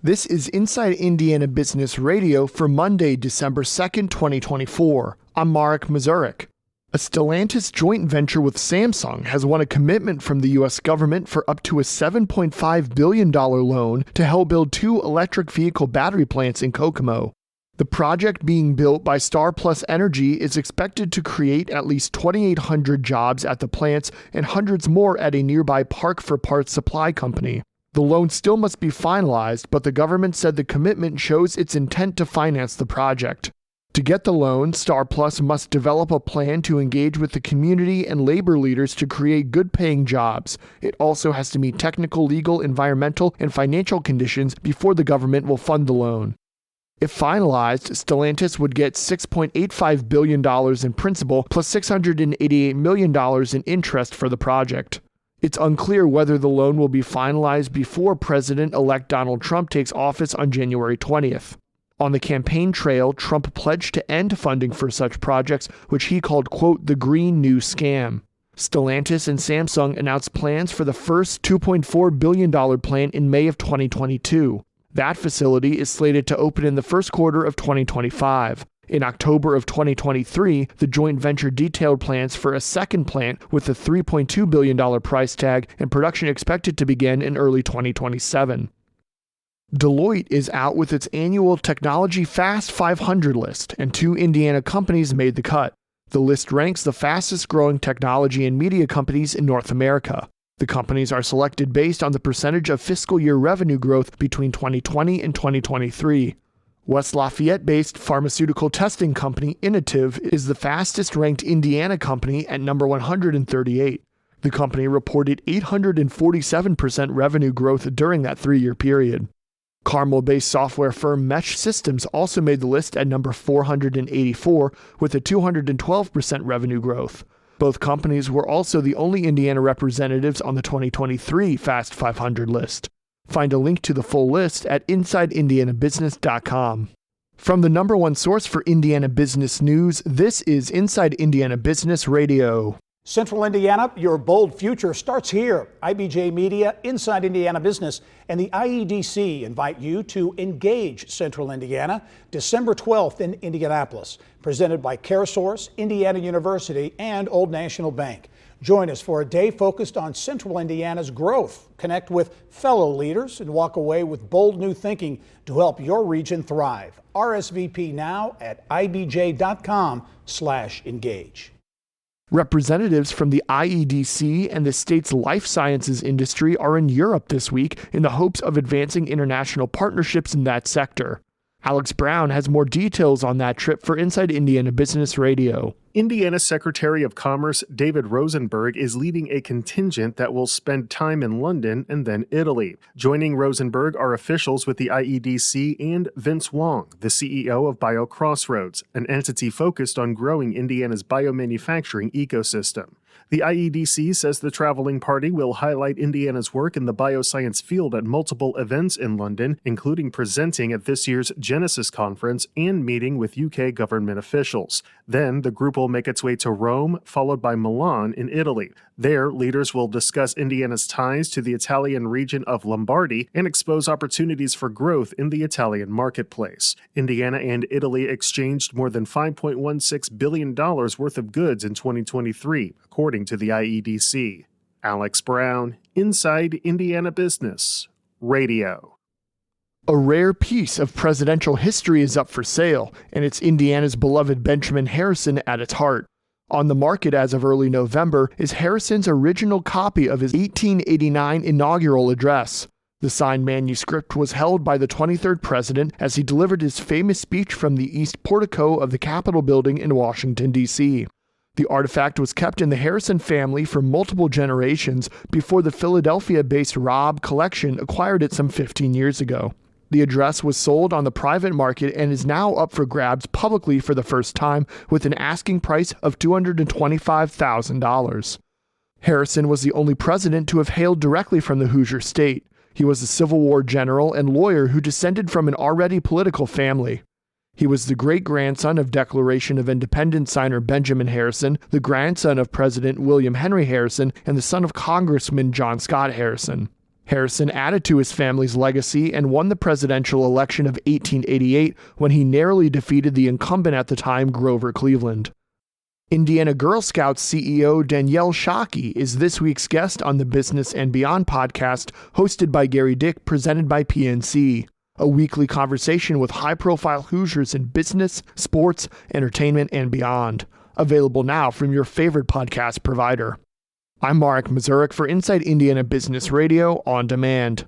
This is Inside Indiana Business Radio for Monday, December 2nd, 2024. I'm Marek Mazurek. A Stellantis joint venture with Samsung has won a commitment from the U.S. government for up to a $7.5 billion loan to help build 2 electric vehicle battery plants in Kokomo. The project being built by Star Plus Energy is expected to create at least 2,800 jobs at the plants and hundreds more at a nearby Park for Parts supply company. The loan still must be finalized, but the government said the commitment shows its intent to finance the project. To get the loan, Star Plus must develop a plan to engage with the community and labor leaders to create good-paying jobs. It also has to meet technical, legal, environmental, and financial conditions before the government will fund the loan. If finalized, Stellantis would get $6.85 billion in principal plus $688 million in interest for the project. It's unclear whether the loan will be finalized before President-elect Donald Trump takes office on January 20th. On the campaign trail, Trump pledged to end funding for such projects, which he called, quote, the Green New Scam. Stellantis and Samsung announced plans for the first $2.4 billion plant in May of 2022. That facility is slated to open in the first quarter of 2025. In October of 2023, the joint venture detailed plans for a second plant with a $3.2 billion price tag and production expected to begin in early 2027. Deloitte is out with its annual Technology Fast 500 list, and 2 Indiana companies made the cut. The list ranks the fastest-growing technology and media companies in North America. The companies are selected based on the percentage of fiscal year revenue growth between 2020 and 2023. West Lafayette-based pharmaceutical testing company Inotiv is the fastest-ranked Indiana company at number 138. The company reported 847% revenue growth during that 3-year period. Carmel-based software firm Mesh Systems also made the list at number 484 with a 212% revenue growth. Both companies were also the only Indiana representatives on the 2023 Fast 500 list. Find a link to the full list at InsideIndianaBusiness.com. From the number one source for Indiana business news, this is Inside Indiana Business Radio. Central Indiana, your bold future starts here. IBJ Media, Inside Indiana Business, and the IEDC invite you to Engage Central Indiana, December 12th in Indianapolis, presented by CareSource, Indiana University, and Old National Bank. Join us for a day focused on Central Indiana's growth. Connect with fellow leaders and walk away with bold new thinking to help your region thrive. RSVP now at ibj.com/engage. Representatives from the IEDC and the state's life sciences industry are in Europe this week in the hopes of advancing international partnerships in that sector. Alex Brown has more details on that trip for Inside Indiana Business Radio. Indiana Secretary of Commerce David Rosenberg is leading a contingent that will spend time in London and then Italy. Joining Rosenberg are officials with the IEDC and Vince Wong, the CEO of BioCrossroads, an entity focused on growing Indiana's biomanufacturing ecosystem. The IEDC says the traveling party will highlight Indiana's work in the bioscience field at multiple events in London, including presenting at this year's Genesis conference and meeting with UK government officials. Then the group will make its way to Rome, followed by Milan in Italy. There, leaders will discuss Indiana's ties to the Italian region of Lombardy and expose opportunities for growth in the Italian marketplace. Indiana and Italy exchanged more than $5.16 billion worth of goods in 2023, according to the IEDC. Alex Brown, Inside Indiana Business Radio. A rare piece of presidential history is up for sale, and it's Indiana's beloved Benjamin Harrison at its heart. On the market as of early November is Harrison's original copy of his 1889 inaugural address. The signed manuscript was held by the 23rd president as he delivered his famous speech from the east portico of the Capitol building in Washington, D.C. The artifact was kept in the Harrison family for multiple generations before the Philadelphia-based Robb Collection acquired it some 15 years ago. The address was sold on the private market and is now up for grabs publicly for the first time with an asking price of $225,000. Harrison was the only president to have hailed directly from the Hoosier state. He was a Civil War general and lawyer who descended from an already political family. He was the great-grandson of Declaration of Independence signer Benjamin Harrison, the grandson of President William Henry Harrison, and the son of Congressman John Scott Harrison. Harrison added to his family's legacy and won the presidential election of 1888 when he narrowly defeated the incumbent at the time, Grover Cleveland. Indiana Girl Scouts CEO Danielle Shockey is this week's guest on the Business and Beyond podcast, hosted by Gary Dick, presented by PNC, a weekly conversation with high-profile Hoosiers in business, sports, entertainment, and beyond. Available now from your favorite podcast provider. I'm Marek Mazurek for Inside Indiana Business Radio On Demand.